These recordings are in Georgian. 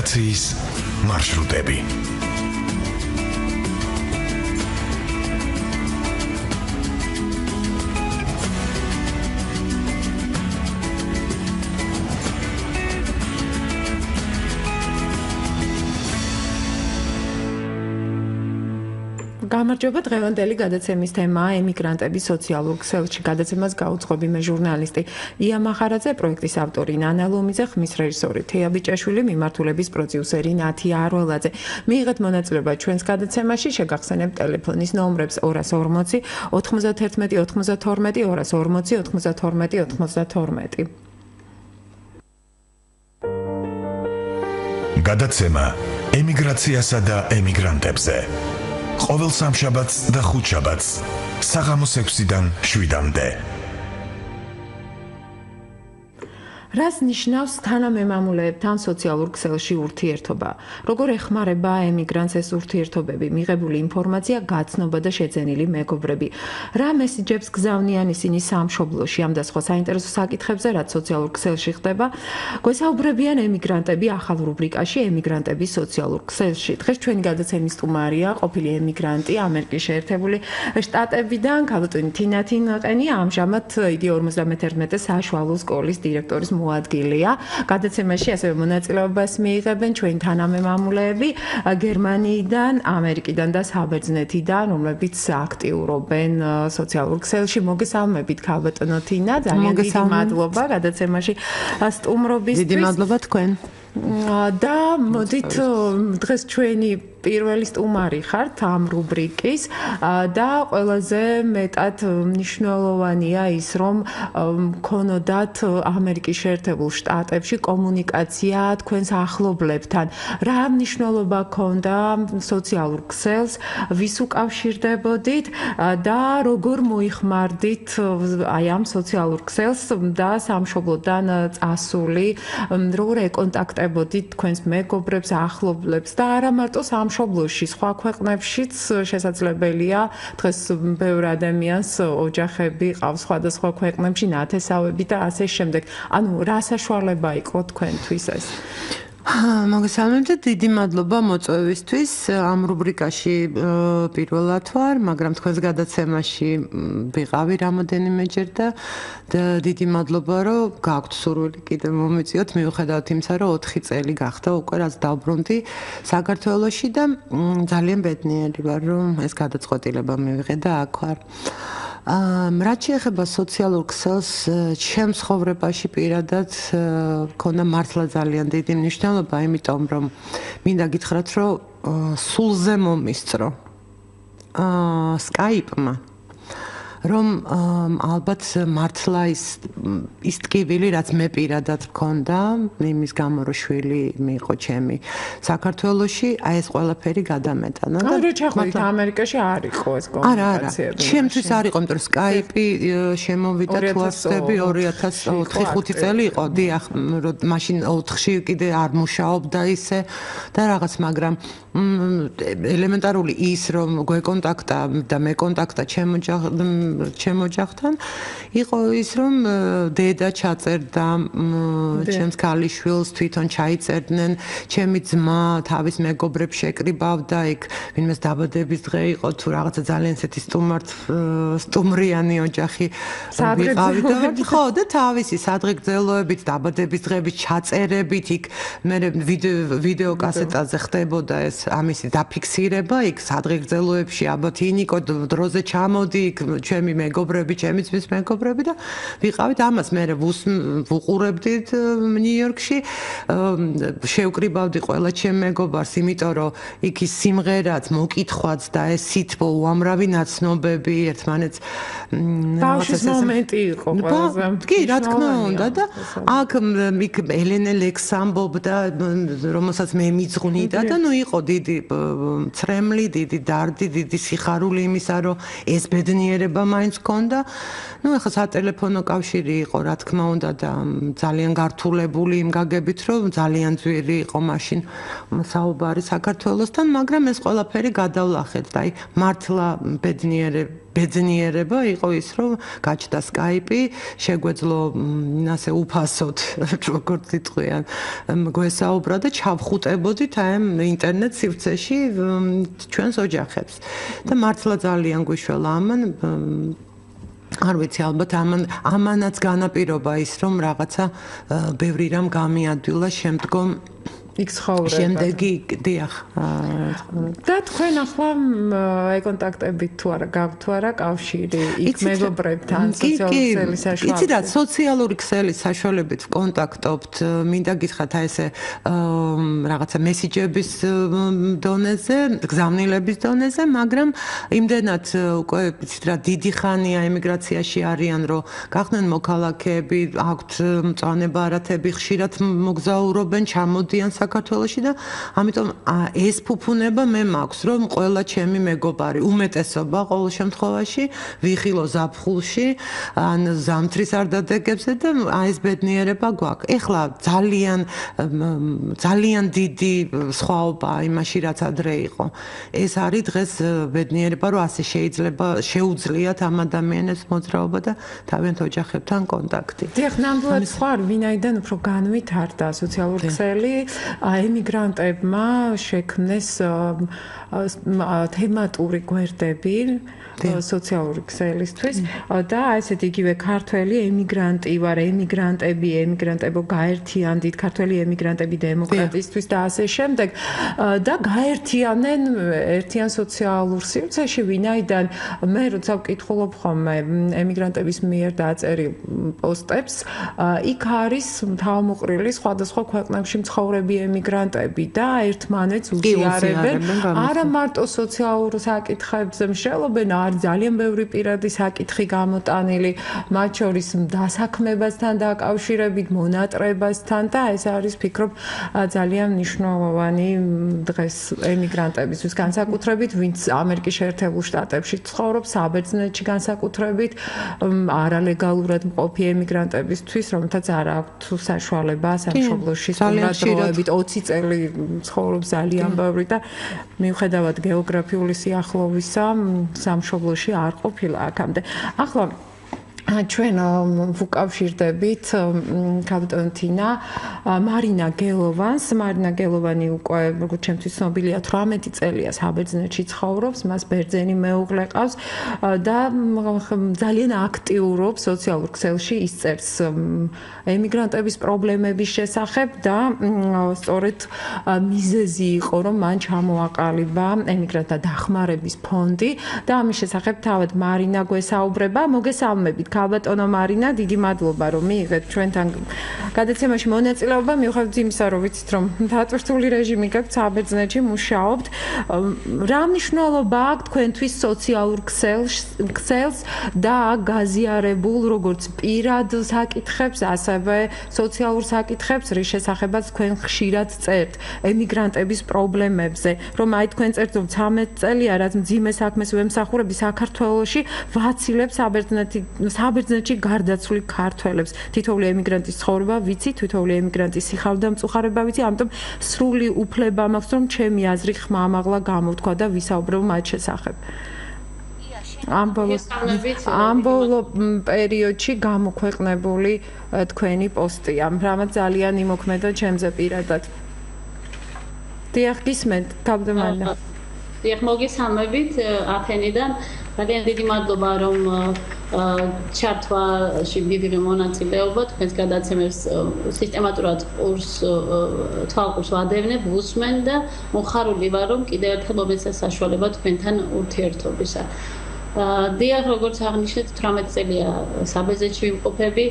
ემიგრაციის მარშრუტები. გამარჯობა, დღევანდელი გადაცემის თემაა ემიგრანტების სოციალურ ქსელში. გადაცემას გაუძღვები მე ჟურნალისტი ია მახარაძე, პროექტის ავტორი ნანა ლომიძე, ხმის რეჟისორი თეა ბიჭაშვილი, მიმართულების პროდიუსერი ნათია არველაძე. მიიღეთ მონაწილეობა ჩვენს გადაცემაში, შეგახსენებთ ტელეფონის ნომრებს 240 91 92 240 92 92. გადაცემა ემიგრაციასა და ემიგრანტებზე. ყოველ სამშაბათს და ხუთშაბათს საღამოს 6-დან 7-მდე. რას ნიშნავს თანამემამულეებთან სოციალურ ქსელში ურთიერთობა? როგორ ეხმარება ემიგრანტს ეს ურთიერთობები? მიღებული ინფორმაცია, გაცნობა და შეძენილი მეგობრები. რა მესიჯებს გზავნიან ისინი სამშობლოში ამ და სხვა საინტერესო საკითხებზე, რაც სოციალურ ქსელში ხდება? გვესაუბრებიან ემიგრანტები ახალ რუბრიკაში ემიგრანტების სოციალურ ქსელში. დღეს ჩვენი გადაცემის სტუმარია ყოფილი ემიგრანტი ამერიკის შეერთებული შტატებიდან ქალბატონი თინა თინაყენია. ამჟამად იგი 51 საშუალო სკოლის დირექტორის მოადგილეა. გადაცემაში ასევე მონაწილეობას მიიღებენ ჩვენი თანამემამულეები გერმანიიდან, ამერიკიდან და საბერძნეთიდან, რომლებიც აქტიურობენ სოციალურ ქსელში. მოგესალმებით ქალბატონო თინა, ძალიან დიდი მადლობა გადაცემაში სტუმრობისთვის. დიდი მადლობა თქვენ. და მოდით დღეს ჩვენი პირველი სტუმარი ხართ ამ რუბრიკის და ყველაზე მეტად მნიშვნელოვანია ის, რომ მქონოდათ ამერიკის შეერთებულ შტატებში კომუნიკაცია თქვენს ახლობლებთან. რა მნიშვნელობა ჰქონდა სოციალურ ქსელს, ვის უკავშირდებოდით და როგორ მოიხმარდით აი ამ სოციალურ ქსელს და სამშობლოდან წასული, როგორ ეკონტაქტებოდით თქვენს მეგობრებს, ახლობლებს და არა მარტო სამშობლოში, სხვა ქვეყნებშიც შესაძლებელია. დღეს ბევრ ადამიანს ოჯახები ყავს სხვადასხვა ქვეყნებში, ნათესავები და ასე შემდეგ. ანუ რა საშუალება იყო თქვენთვის ეს? მოგესალმებით და დიდი მადლობა მოწვევისთვის. ამ რუბრიკაში პირველად ვარ, მაგრამ თქვენს გადაცემაში ვიყავი რამოდენიმეჯერ და დიდი მადლობა, რომ გაქვთ სურვილი კიდევ მომიწიოთ, მიუხედავად იმისა, რომ 4 წელი გახდა უკვე რაც დავბრუნდი საქართველოში და ძალიან ბედნიერი ვარ, რომ ეს გადაწყვეტილება მივიღე და აქ ვარ. რაც შეეხება სოციალურ ქსელს, ჩემს ცხოვრებაში პირადად მქონდა მართლა ძალიან დიდი მნიშვნელობა, იმიტომ რომ მინდა გითხრათ, რომ სულზე მომისწრო Skype-მა, რომ ალბათ მართლა ის ტკივილი, რაც მე პირადად მქონდა, იმის გამო რომ შვილი მიიღო ჩემი საქართველოში, აი ეს ყველაფერი გადამეტანა და რო ჩახვიდით ამერიკაში არ იყო ეს კომუნიკაციები. არა, ჩემთვის არ იყო, იმიტომ რომ Skype შემოვიდა თუ ასწრები 2004-5 წელი იყო, დიახ, რომ მაშინ 4-ში კიდე არ მუშაობდა ისე და რაღაც, მაგრამ ელემენტარული ის რომ გვეკონტაქტა და მეკონტაქტა ჩემ ოჯახთან იყო ის რომ დედა ჩაწერდა ჩემს ქალიშვილს, თვითონ ჩაიწერდნენ, ჩემი ძმა თავის მეგობრებს შეკრიბავდა, იქ ვინმეს დაბადების დღე იყო თუ რაღაცა ძალიან ესეთი სტუმრიანი ოჯახი ვიყავი და ხო და თავისი სადღეგრძელოებით, დაბადების დღეებით, ჩაწერებით, იქ მე ვიდეო კასეტაზე ხდებოდა ეს ამისი დაფიქსირება, იქ სადღეგრძელოებში ალბათ ინიკო დროზე ჩამოდი, იქ ჩემი მეგობრები, ჩემი ძმის მეგობრები და ვიყავით ამას მე ვუყურებდით ნიუ-იორკში, შევკრიბავდი ყველა ჩემ მეგობარს, იმიტომ რომ იქ ის სიმღერაც, მოკითხვაც და ეს სითბო, უამრავი ნაცნობები ერთმანეთს ბავშვის მომენტი იყო ყველაზე. კი, რა თქმა უნდა და აქ იქ ელენე ლექსამბობდა, რომელსაც მე მიძღვნიდა და ნუ იყო დიდი ცრემლი, დიდი დარდი, დიდი სიხარული იმისა, რომ ეს ბედნიერება მაინც ჰქონდა. ნუ ახლა სატელეფონო კავშირი იყო, რა თქმა უნდა და ძალიან გართულებული იმ გაგებით, რომ ძალიან ძვირი იყო მაშინ საუბარი საქართველოსთან, მაგრამ ეს ყველაფერი გადავლახეთ და აი მართლა ბედნიერება ბედნიერება იყო ის, რომ გაჩნდა Skype, შეგვეძლო ასე უფასოდ, როგორც იტყვიან, გვესაუბრა და ჩავხუტებოდით აი ამ ინტერნეტ სივრცეში ჩვენს ოჯახებს. და მართლა ძალიან გვიშველა ამან არ ვიცი, ალბათ ამანაც განაპირობა ის, რომ რაღაცა ბევრი რამ გამიადვილა შემდგომ იქ ცხოვრება. შემდეგი, დიახ. და თქვენ ახლა ეკონტაქტებით თუ არა გაქვთ თუ არა კავშირი იქ მეგობრებთან სოციალური ქსელის საშუალებით? იცი რა, სოციალური ქსელის საშუალებით ვკონტაქტობთ, მინდა გითხრათ აი ესე რაღაცა მესიჯების დონეზე, გზავნილების დონეზე, მაგრამ იმდენად უკვე იცით რა, დიდი ხანია ემიგრაციაში არიან, რომ გახდნენ მოქალაქეები, აქვთ მწვანე ბარათები, ხშირად მოგზაურობენ, ჩამოდიან საქართველოში და ამიტომ ეს ფუფუნება მე მაქვს, რომ ყველა ჩემი მეგობარი, უმეტესობა ყოველ შემთხვევაში ვიხილო ზაფხულში, ან ზამთრის არდადეგებზე და ეს ბედნიერება გვაქვს. ეხლა ძალიან დიდი სხვაობა იმაში, რაც ადრე იყო. ეს არის დღეს ბედნიერება, რომ ასე შეუძლიათ ამ ადამიანებს მოძრაობა და თავიანთ ოჯახებთან კონტაქტი. დიახ, ნამდვილად სხვა არ ვინაიდან უფრო განვითარდა სოციალური ქსელი ემიგრანტებმა შექმნეს თემატური გვერდები სოციალური ქსელისთვის და ესეთ იგივე ქართველი ემიგრანტი ვარ, ემიგრანტები, ემიგრანტებო გაერთიანდით, ქართველი ემიგრანტები დემოკრატისთვის და ასე შემდეგ და გაერთიანენ ერთიან სოციალურ სივრცეში, ვინაიდან მე როცა ვკითხულობ ხოლმე ემიგრანტების მიერ დაწერილ პოსტებს, იქ არის თავმოყრილი სხვადასხვა ქვეყნებში მცხოვრები ემიგრანტები და ერთმანეთს უზიარებენ არა მარტო სოციალურ საკითხებზე მშრალობენ, არის ძალიან ბევრი პირადი საკითხი გამოტანილი, მათ შორის დასაქმებასთან დაკავშირებით, მონატრებასთან და ეს არის ფიქრობ ძალიან მნიშვნელოვანი დღეს ემიგრანტებისთვის, განსაკუთრებით ვინც ამერიკის შეერთებულ შტატებში ცხოვრობს, საბერძნეთში განსაკუთრებით არალეგალურად მყოფი ემიგრანტებისთვის, რომელთაც არ აქვთ საშუალება სამშობლოში სტუმრად 20 წელი ცხოვრობს ძალიან ბევრი და მიუხედავად გეოგრაფიული სიახლოვისა სამშობლოში არ ყოფილა აქამდე. ახლა ჩვენ ვუკავშირდებით კაპიტანტინა მარინა გელოვანს. მარინა გელოვანი უკვე როგორც ჩემთვის ცნობილია 18 წელია საბერძნეთში ცხოვრობს, მას ბერძენი მეუღლე ყავს და ძალიან აქტიურობს სოციალურ ქსელში, ისწერს ემიგრანტების პრობლემების შესახებ და სწორედ მიზეზი იყო, რომ მან ჩამოაყალიბა ემიგრანტთა დახმარების ფონდი და ამის შესახებ თავად მარინა გვესაუბრება. მოგესალმებით ქალბატონო მარინა, დიდი მადლობა რომ მიიღეთ ჩვენთან გადაცემაში მონაწილეობა. მიუხედავად იმისა, რომ ვიცით რომ დატვირთული რეჟიმი გაქვთ საბერძნეთში მუშაობთ, რა მნიშვნელობა აქვს თქვენთვის სოციალურ ქსელს და გაზიარებულ როგორც პირად საკითხებს, ასევე სოციალურ საკითხებს, რის შესახებაც თქვენ ხშირად წერთ ემიგრანტების პრობლემებზე, რომ აი თქვენ წერთ რომ 13 წელია რაც მძიმე საქმეს ვემსახურები საქართველოში, ვაცილებ საბერძნეთში გარდაცვლილ ქართველებს. თითოეული ემიგრანტის ცხოვრება ვიცი, თითოეული ემიგრანტის სიხალვე-მწუხარება ვიცი, ამიტომ სრული უფლება მაქვს, რომ ჩემი აზრი ხმამაღლა გამოვთქვა და ვისაუბრო მათ შესახებ. ამ ბოლო პერიოდში გამოქვეყნებული თქვენი პოსტია, რამაც ძალიან იმოქმედა ჩემზე პირადად. დიახ, გისმენთ, კაპიტანმა. დიახ, მოგესალმებით ათენიდან. ძალიან დიდი მადლობა რომ ჩართვაში მივიღე მონაწილეობა, თქვენს გადაცემებს სისტემატურად თვალყურს ვადევნებ, ვუსმენ და მოხარული ვარ რომ კიდევ ერთხელ მომეცა საშუალება თქვენთან ურთიერთობისა. დიახ, როგორც აღნიშნეთ, 18 წელია საბერძნეთში ვიმყოფები.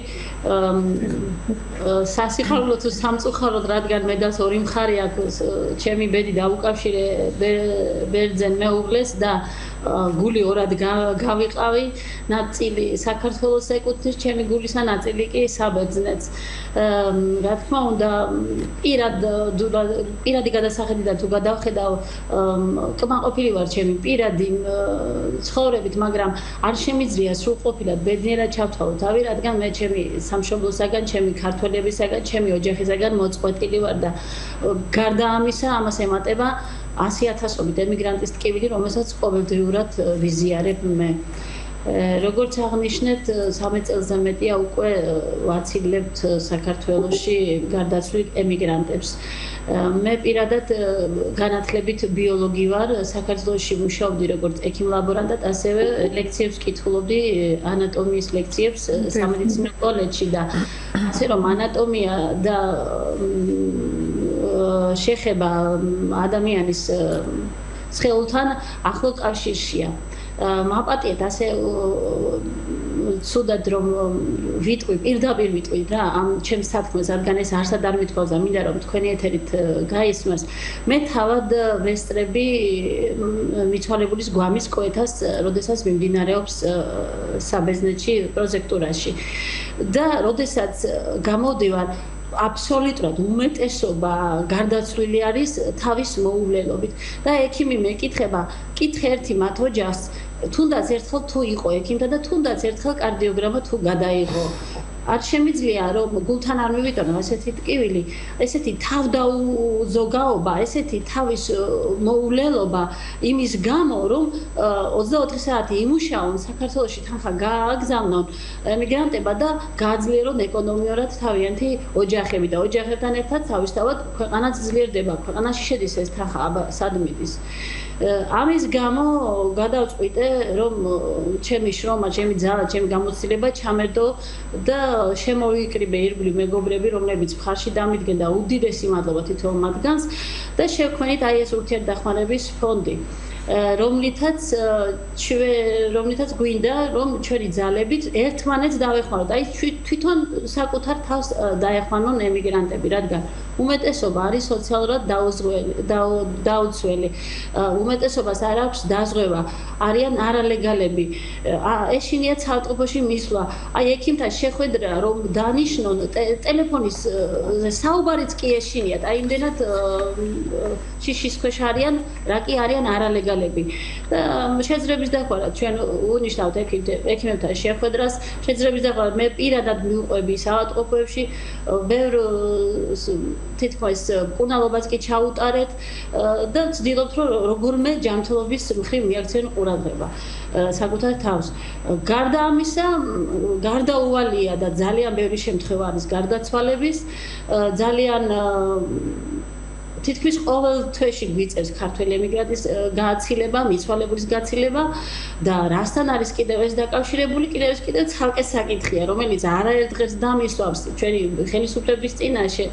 სასიხარულო თუ სამწუხაროდ, რადგან მე დას ორი მხარე აქვს, ჩემი ბედი დაუკავშირე ბერძენ მეუღლეს და გული ორად გავიყავი, ნაწილი საქართველოს ეკუთვნის ჩემი გულისა, ნაწილი კი საბერძნეთს. რა თქმა უნდა, პირადი გადასახედიდან თუ გადავხედავ, კმაყოფილი ვარ ჩემი პირადი ცხოვრებით, მოგებით, მაგრამ არ შემიძლია სრულყოფილად ბედნიერად ჩავთვალო თავი, რადგან მე ჩემი სამშობლოსაგან, ჩემი ქართველებისაგან, ჩემი ოჯახისაგან მოწყვეტილი ვარ და გარდა ამისა, ამას ემატება 100,000-ობით ემიგრანტის ტკივილი, რომელსაც ყოველდღიურად ვიზიარებ მე. როგორც აღნიშნეთ, 13 წელზე მეტია უკვე ვაცილებთ საქართველოში გარდაცვლილ ემიგრანტებს. მე პირადად განათლებით ბიოლოგი ვარ, საქართველოში მუშაობდი როგორც ექიმ-ლაბორანტად, ასევე ლექციებს კითხულობდი, ანატომიის ლექციებს სამედიცინო კოლეჯში და ასე რომ ანატომია და შეხება ადამიანის სხეულთან ახლო კავშირშია. მაპატიეთ ასე ცუდად რომ ვიტყვი, პირდაპირ ვიტყვი რა ამ ჩემს სათქმელს, რადგან ეს არსად არ მithქვავს და მინდა რომ თქვენი ეთერით გაისმას. მე თავად ვესწრები მიცვალებულის გვამის კვეთას, როდესაც მიმდინარეობს საბერძნეთში პროექტურაში. და როდესაც გამოდივარ აბსოლუტურად უმეტესობა გარდაცვლილი არის თავის მოუვლელობით და ექიმი მეკითხება, კითხე ერთი მათ ოჯახს, თუნდაც ერთხელ თუ იყო ექიმთა და თუნდაც ერთხელ კარდიოგრამა თუ გადაიღო. არ შემიძლია რომ გულთან არ მივიტანო ასეთი ტკივილი, ესეთი თავდაუზოგაობა, ესეთი თავის მოულელობა იმის გამო, რომ 24 საათი იმუშაონ, საქართველოში თანხა გააგზავნონ ემიგრანტებმა და გააძლიერონ ეკონომიურად თავიანთი ოჯახები და ოჯახებთან ერთად თავისთავად ქვეყანაც ძლიერდება, ქვეყანაში შედის ეს თანხა, აბა სად მიდის. ამის გამო გადავწყვიტე რომ ჩემი შრომა, ჩემი ძალა, ჩემი გამოცდილება ჩამერდო და შემოვიკრიბე ირგვლივ მეგობრები, რომლებიც მხარში დამიდგენ და უდიდესი მადლობა თითოეულ მათგანს და შევქმნით აი ეს ურთიერთდახმარების ფონდი. რომლითაც გვინდა რომ ჩვენი ძალებით ერთმანეთს დავეხმაროთ. აი თვითონ საკუთარ თავს დაეხმარონ ემიგრანტები, რადგან უმეტესობა არის სოციალურად დაუცველი. უმეტესობას არ აქვს დაზღვევა, არიან არალეგალები. ეშინიათ საავადმყოფოში მისვლა. აი ექიმთან შეხვედრა რომ დანიშნონ ტელეფონის საუბარიც კი ეშინიათ. აი იმდენად შიშის ქვეშ არიან, რა კი არიან არალეგალები. შეძრების დახმარა ჩვენ უნიშნავთ ექიმებთან შეხვედრას, შეძრების დახმარა მე პირადად მივყვები საავადმყოფოებში, ბევრ თითქმის მკურნალობას კი ჩაუტარეთ და ვცდილობთ რომ როგორმე ჯანმრთელობის მხრივ მიაქცენ ყურადღება საკუთარ თავს. გარდა ამისა, გარდაუვალია და ძალიან ბევრი შემთხვევა არის გარდაცვალების, ძალიან თითქმის ყოველ თვეში გვიწევს ქართველი ემიგრანტის გააცილება, მიცვალებულის გაცილება და რასთან არის კიდევ ეს დაკავშირებული, კიდევ ცალკე საკითხია, რომელიც არაერთ დღეს დამისვავს ჩვენი ხელისუფლების წინაშე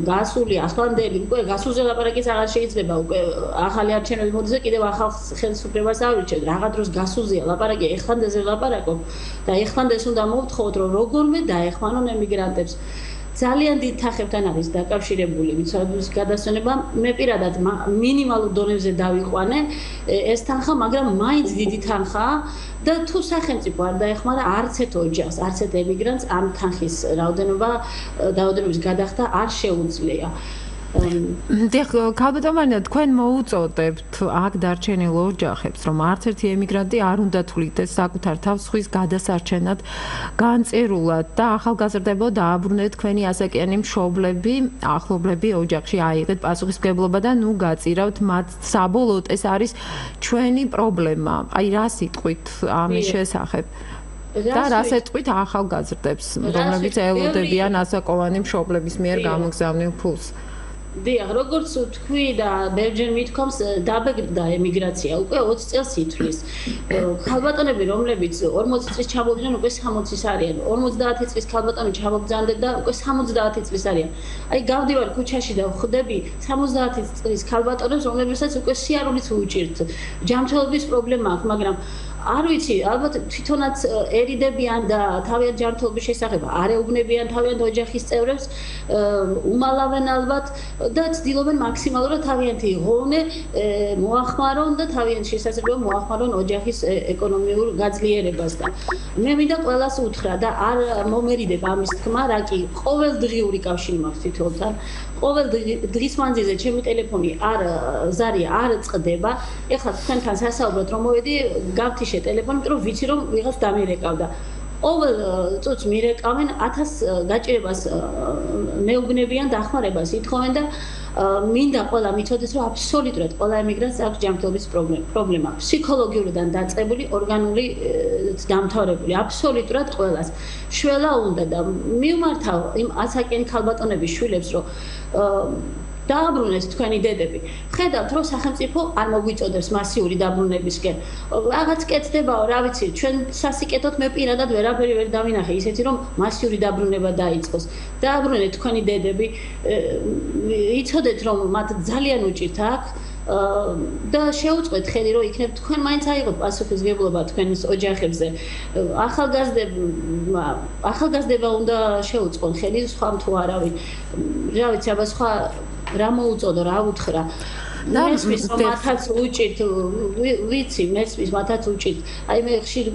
გასული ახლანდელი, უკვე გასულზე ლაპარაკიც აღარ შეიძლება, უკვე ახალი არჩევნები მოდის და კიდევ ახალ ხელისუფლებას ავირჩევთ. რაღაც დროს გასულზეა ლაპარაკი, ეხლანდეზე ვლაპარაკობ და ეხლანდეს უნდა მოვთხოვოთ, რომ როგორმე დაეხმარონ ემიგრანტებს. ძალიან დიდ თანხებთან არის დაკავშირებული მიცვალებულის გადასვენება. მე პირადად მინიმალურ დონეზე დავიყვანე ეს თანხა, მაგრამ მაინც დიდი თანხაა და თუ სახელმწიფო არ დაეხმარა არც ერთ ოჯახს, არც ერთ ემიგრანტს ამ თანხის რაოდენობის გადახდა არ შეუძლია. დიახ, ქალბატონო, თქვენ მოუწოდებთ აქ დარჩენილ ოჯახებს, რომ არც ერთი ემიგრანტი არ უნდა თulites საკუთარ თავს ხვის გადასარჩენად განწირულად და ახალგაზრდებო დააბრუნეთ თქვენი ასაკიანი მშობლები, ახლობლები ოჯახში აიღეთ პასუხისმგებლობა და ნუ გაწირავთ მათ. საბოლოოდ ეს არის ჩვენი პრობლემა. აი რა სიტყვით ამის შესახებ? და რა სიტყვით ახალგაზრდებს, რომლებიც ელოდებიან ასაკოვანი მშობლების მიერ გამოგზავნილ ფულს? დიახ, როგორც თქვი და ბევრჯერ მithქვამს, დაბეჭდა ემიგრაცია უკვე 20 წელს ითვლის. ქალბატონები, რომლებიც 40 წლის ჩამოვიდნენ, უკვე 60-ის არიან. 50 წლის ქალბატონი ჩამოგზავნდეთ და უკვე 70 წლის არიან. აი გავდივარ ქუჩაში და ვხვდები 70 წლის ქალბატონებს, რომლებსაც უკვე სიარულიც უჭირთ. ჯანმრთელობის პრობლემა აქვს, მაგრამ არ ვიცი, ალბათ თვითონაც ერიდებიან და თავიანთ ჯანმრთელობის შესახებ არ ეუბნებიან თავიანთ ოჯახის წევრებს, უმალავენ ალბათ და ცდილობენ მაქსიმალურად თავიანთი იღონე, მოახმარონ და თავიანთი შესაძლებლობა მოახმარონ ოჯახის ეკონომიურ გაძლიერებას და მე მინდა ყველას უთხრა და არ მომერიდებ ამის თქმა, რა კი ყოველდღიური კავშირი მაქვს თითოეულთან. ყოველ დღის მანძილზე ჩემი ტელეფონი ზარი არ წყდება. ეხლა თქვენთან სასაუბრად რომ მოვედი, გავთიშე ტელეფონი, იმიტომ რომ ვიცი რომ ვიღაც დამირეკავდა. ყოველ წუთს მირეკავენ 1000 გაჭირებას მეუბნებიან, დახმარებას ითხოვენ და მინდა ყველა მიცოდეს, რომ აბსოლუტურად ყველა ემიგრანტს აქვს ჯანმრთელობის პრობლემა. ფსიქოლოგიურიდან დაწყებული, ორგანული დამთავრებული, აბსოლუტურად ყველას. შველა უნდა და მივმართავ იმ ასაკენ ქალბატონების შვილებს, რომ დააბრუნეს თქვენი დედები. ხედავთ, რომ სახელმწიფო არ მოგვიწოდებს მასიური დაბრუნებისკენ. რაღაც კეთდებაო, რა ვიცი, ჩვენ სასიკეთოდ მე პირადად ვერაფერი ვერ დავინახე, ისეთი რომ მასიური დაბრუნება დაიწყოს. დააბრუნეთ თქვენი დედები, იცოდეთ რომ მათ ძალიან უჭირთ აქ და შეუწყეთ ხედი, რომ იქნებ თქვენ მაინც აიღოთ პასუხისმგებლობა თქვენის ოჯახებზე. ახალგაზრდება უნდა შეუწყონ ხედი, სხვა თუ არავინ. რა ვიცი, აბა სხვა რა მოუწოდო, რა უთხრა. მესმის მათაც უჭირთ, ვიცი, მესმის მათაც უჭირთ. აი მე ხშირ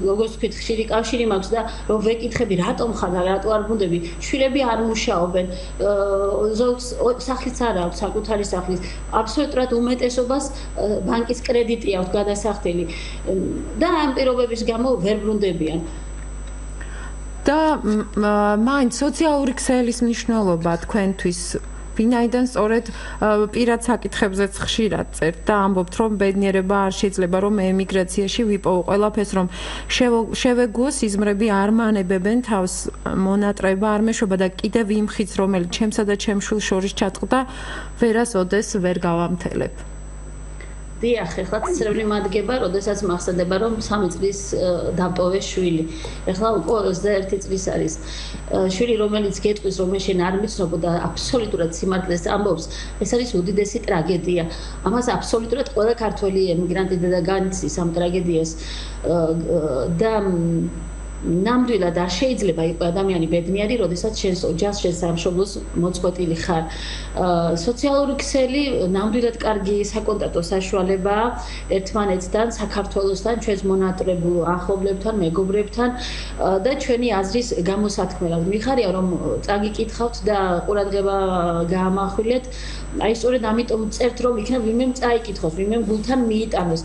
როგორც ვთქვით, ხშირი კავშირი მაქვს და რომ ვეკითხები, რატომ ხარ და რატო არ ბრუნდები? შვილები არ მუშაობენ. ზოგს სახლის არ აქვს, საკუთარი სახლის. აბსოლუტურად უმეტესობას ბანკის კრედიტი აქვს გადასახდელი და ამ პირობების გამო ვერ ბრუნდებიან. და მაინც სოციალური ქსელის მნიშვნელობა თქვენთვის ვინაიდან სწორედ პირად საკითხებზეც ხშირად წერთ და ამბობთ, რომ ბედნიერება არ შეიძლება, რომ ემიგრაციაში ვიპოვო ყველაფერს, რომ შევეგუო სიზმრები არ მანებებენ თავს მონატრება არ მეშობა და კიდევ იმ ხიც, რომელიც ჩემსა და ჩემ შვილს შორის ჩატყდა, ვერასოდეს ვერ გავამთელებ. დიახ, ეხლა ცრემლი მადგება, როდესაც მახსენდება, რომ 3 წლის დაპოვეს შვილი. ეხლა უკვე 21 წლის არის. შვილი, რომელიც გეტყვის, რომ მე შენ არ მიცნობ და აბსოლუტურად სიმართლეს ამბობს, ეს არის უდიდესი ტრაგედია. ამას აბსოლუტურად ყველა ქართველი ემიგრანტი და განიცდის ამ ტრაგედიას და ნამდვილად არ შეიძლება იყოს ადამიანი ბედნიერი, როდესაც შენს ოჯახს, შენს სამშობლოს მოწყვეტილი ხარ. სოციალური ქსელი ნამდვილად კარგი საკონტაქტო საშუალებაა ერთმანეთთან, საქართველოსთან, ჩვენს მონატრებულ ახლობლებთან, მეგობრებთან და ჩვენი აზრის გამოსათქმელად. მიხარია რომ წაგიკითხავთ და ყურადღება გაამახვილეთ. აი სწორედ ამიტომ წერთ რომ იქნებ ვინმე წაიკითხოს, ვინმე გულთან მიიტანოს,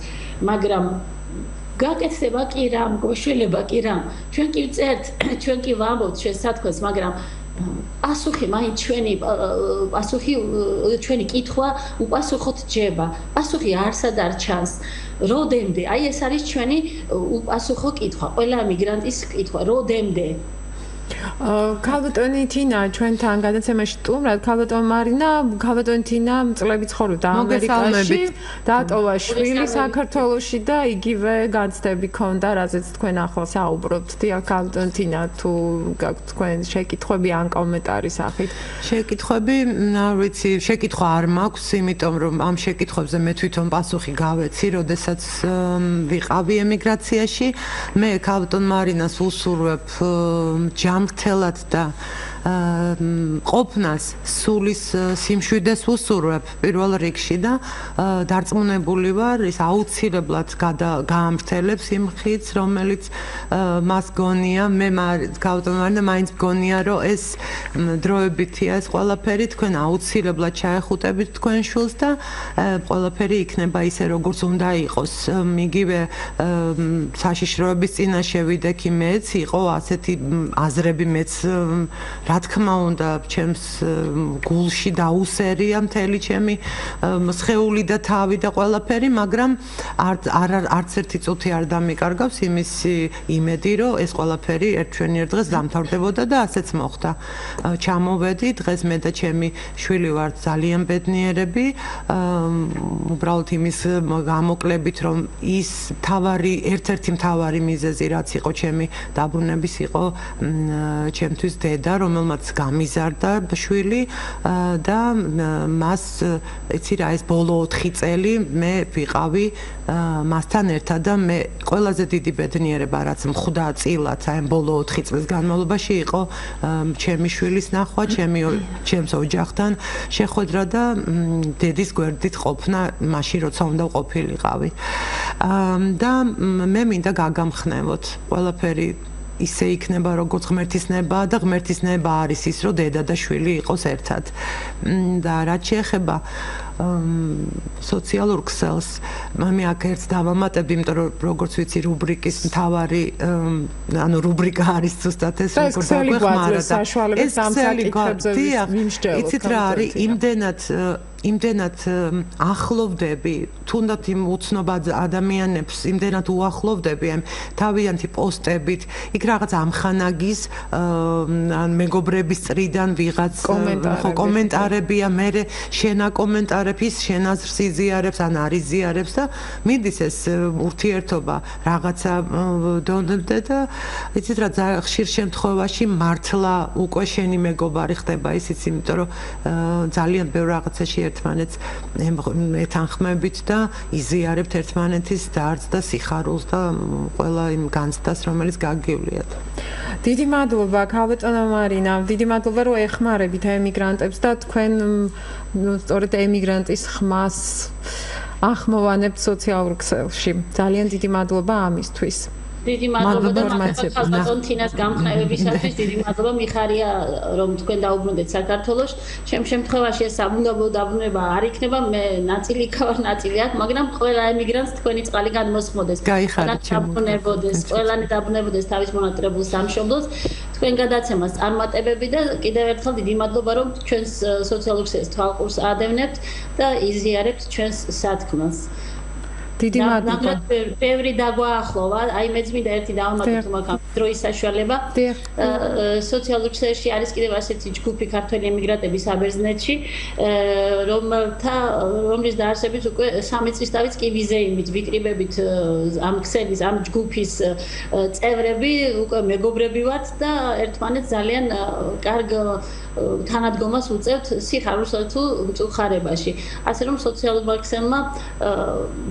მაგრამ გაკეთდება კი რამ, გოშველება კი რამ. ჩვენ კი წერთ, ჩვენ კი ვამბობთ ჩვენს სათქმელს, მაგრამ პასუხი მაინც ჩვენი კითხვა უპასუხოდ ჯება. პასუხი არსად არ ჩანს. როდემდე? აი ეს არის ჩვენი უპასუხო კითხვა, ყველა მიგრანტის კითხვა, როდემდე? ქალბატონი თინა ჩვენთან გადაცემაში სტუმრად, ქალბატონ მარინა, ქალბატონი თინა წლები ცხოვრობდა ამერიკაში, დატოვა შვილი საქართველოში და იგივე განცდები ჰქონდა, რაზეც თქვენ ახლა საუბრობთ. დიახ, ქალბატონ თინა, თუ გაქვთ თქვენ შეკითხვები ან კომენტარი სახით? შეკითხვები, არ ვიცი, შეკითხვა არ მაქვს, იმიტომ რომ ამ შეკითხვებზე მე თვითონ პასუხი გავეცი, როდესაც ვიყავი ემიგრაციაში. მე ქალბატონ მარინას უსურვებ ჯანმრთელად და ყოფნას, სულის სიმშვიდეს ვუსურვებ პირველ რიგში და დარწმუნებული ვარ, ის აუცილებლად გაამრთელებს იმ ხიდს, რომელიც მას გონია, მე ქალბატონ მარინა მაინც გონია, რომ ეს დროებითია ეს ყველაფერი, თქვენ აუცილებლად ჩაეხუტებით თქვენ შვილს და ყველაფერი იქნება ისე, როგორც უნდა იყოს. იგივე საშიშროების წინაშე ვიდექი მეც იყო ასეთი აზრები მეც რა თქმა უნდა ჩემს გულში დაუსერია მთელი ჩემი სხეული და თავი და ყველაფერი, მაგრამ არც ერთი წუთი არ დამიკარგავს იმის იმედი, რომ ეს ყველაფერი ერთვენიერ დღეს დამთავრდებოდა და ასეც მოხდა. ჩამოვედი, დღეს მე და ჩემი შვილი ვართ ძალიან ბედნიერები, უბრალოდ იმის გამოკლებით, რომ ის ერთ-ერთი მთავარი მიზეზი, რაც იყო ჩემი დაბრუნების, იყო ჩემთვის დედა, რომელმაც გამიზარდა შვილი და მას იცი რა ეს ბოლო 4 წელი მე ვიყავი მასთან ერთად და მე ყველაზე დიდი ბედნიერება რაც მხვდა წილად აი ბოლო 4 წლის განმავლობაში იყო ჩემი შვილის ნახვა, ჩემს ოჯახთან შეხვედრა და დედის გვერდით ყოფნა მაშინ როცა უნდა ყოფილიყავი. და მე მინდა გაგამხნევოთ ყველაფერი ისე იქნება როგორც ღმერთისნება და ღმერთისნება არის ის რომ დედა და შვილი იყოს ერთად. და რაც შეეხება სოციალურ ქსელს მე აქ ერთს დავამატებ, იმიტომ რომ როგორც ვიცი რუბრიკის მთავარი ანუ რუბრიკა არის ზუსტად ეს როგორ დაგვეხმარა და ეს სამსაკითხებზე იცით რა არის იმდენად ახლოვდები თუნდაც იმ უცნობ ადამიანებს იმდენად უახლოვდები ამ თავიანთი პოსტებით იქ რაღაც ამხანაგის ან მეგობრების წრიდან ვიღაც კომენტარებია მე შენა კომენტარებს ის შენაზრს იზიარებს ან არ იზიარებს და მიდის ეს ურთიერთობა რაღაცა დონემდე და იცით რა ხშირ შემთხვევაში მართლა უკვე შენი მეგობარი ხდება ისიც იმიტომ რომ ძალიან ბევრ რაღაცაში ერთმანეთს ეთანხმებით და იზიარებთ ერთმანეთის დარდს და სიხარულს და ყველა იმ განცდას რომელიც გაგივლიათ. დიდი მადლობა ქალბატონო მარინა, დიდი მადლობა რომ ეხმარებით ემიგრანტებს და თქვენ სწორედ ემიგრანტის ხმას ახმოვანებთ სოციალურ ქსელში. ძალიან დიდი მადლობა ამისთვის. დიდი მადლობა და ქალბატონ თინას გამყევებისათვის დიდი მადლობა მიხარია რომ თქვენ დაუბრუნდეთ საქართველოს. ჩემ შემთხვევაში ეს სამუდამო დაბრუნება არ იქნება, მე ნაწილი იქავარ, ნაწილი აქ, მაგრამ ყველა ემიგრანტს თქვენი წყალი გადმოსხმოდეს. დაბრუნებოდეს, ყველანი დაბრუნებოდეს თავის მონატრებულ სამშობლოს. თქვენ გადაცემას წარმატებები და კიდევ ერთხელ დიდი მადლობა რომ ჩვენს სოციალურ ქსელს თვალყურს ადევნებთ და იზიარებთ ჩვენს სათქმელს. დიდი მადლობა. ბევრი დაგვაახლოვა, აი მეც მინდა ერთი დავამატოთ მაგამ დროის საშუალება. სოციალურ ქსელში არის კიდევ ასეთი ჯგუფი ქართველი ემიგრანტების საბერძნეთში, რომლის დაარსებით უკვე 3 წლის დავით კი ვიზეიმით, ვიკრიბებით ამ ქსელის, ამ ჯგუფის წევრები, უკვე მეგობრები ვართ და ერთმანეთს ძალიან კარგ თანადგომას უწევთ სიხარულსა თუ მწუხარებაში. ასე რომ სოციალურმა ქსელმა